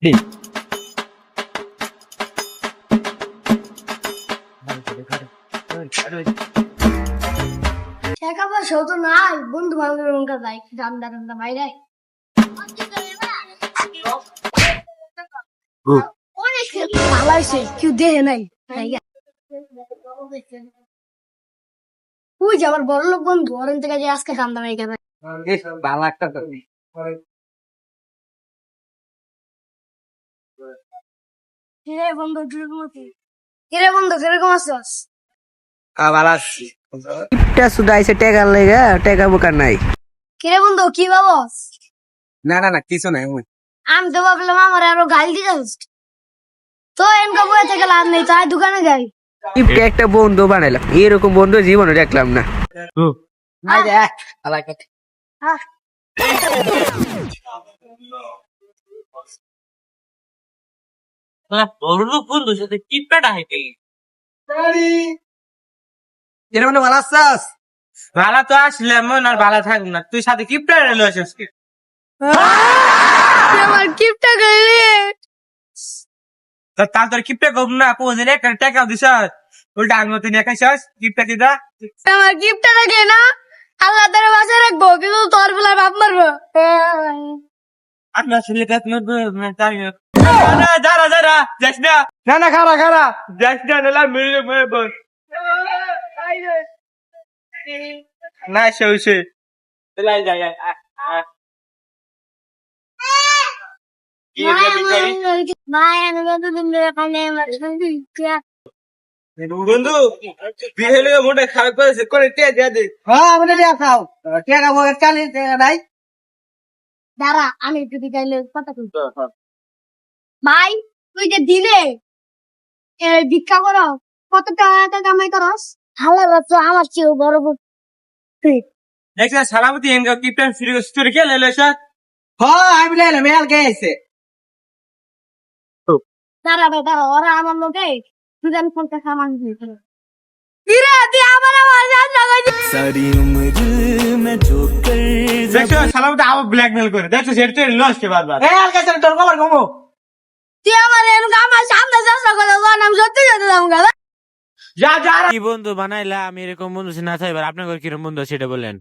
রে টাকা পয়সাও তো নাই, বন্ধু বান্ধবের মনটা যাই রান্না রান্না বাইরে ভালো হয়েছে, কেউ দেখে নাই। ওই যে আমার বড় লোক বন্ধু, ওর থেকে যে আজকে রান্না নাই কেন। ভালো একটা কিরে বন্ধু কিরকম আছিস? কিরে বন্ধু কিরকম আছিস? ভালো আছি। টিপটা শুধু আইসে টেকা লেগে টেকা বোকা নাই। কিরে বন্ধু কি ভাবস? না না না কিছু নাই। আমি তো ভাবলাম আমার আরো গাল দিতে তো এনকা বয়ে থেকে লাভ নেই, তাই দোকানে যাই। টিপটা একটা বন্ধু বানাইলাম, এরকম বন্ধু জীবনে দেখলাম না। হ্যাঁ। হ্যাঁ। বন্ধুর সাথে টিপটা হাইতে ভালো আছিস? ভালো তো আসলে মন আর ভালো থাকবো না, তুই সাথে কিপটা রেলো আসিস আমার কিপটা গেলে তার তোর কিপটা কম না পৌঁছে একটা টাকা দিস উল্টা আঙুল তুই খাইছস কিপটা দিদা আমার কিপটা রাখে না, আল্লাহ তারা বাঁচায় রাখবো, কিন্তু তোর বেলার বাপ মারবো। আপনার ছেলে কাজ মারবো যারা যারা যাস না না না খারা খারা যাস না নালা মেরে মারবো না সে লাই যাই বন্ধু বিয়ে লেগে মোটা খারাপ করেছে করে টিয়া দিয়া দে হ্যাঁ আমাদের দিয়া খাও টেকা বকে চালি টেকা নাই। দাঁড়া আমি একটু দিকাইলে কথা বলতে। ভাই তুই যে দিলে ভিক্ষা করো, কত টাকা কামাই করস? হালাল তো আমার চেয়েও বড় বড় তুই। দেখছ সালামতি এনগা কিপটা ফিরে স্টোরি কে লেলে স্যার হ্যাঁ আমি লাইলাম মেল কে আইছে। দাঁড়া ভাই দাঁড়া, ওরা আমার লোকে দুজন 50 সামান দিয়েছে। কিরে তুই আমার सारी उम्र मैं जो कर দেখছ সালামতি আবার ব্ল্যাকমেল করে দেখছ সেটা তো লস কে বারবার মেল কে তোর খবর কমো। তুই আমার এরকম আমার সামনে চেষ্টা করে আমি সত্যি যেতে দাম গেল। যা যা কি বন্ধু বানাইলা? আমি এরকম বন্ধু না থাকবে, আপনার কিরকম বন্ধু সেটা বলেন।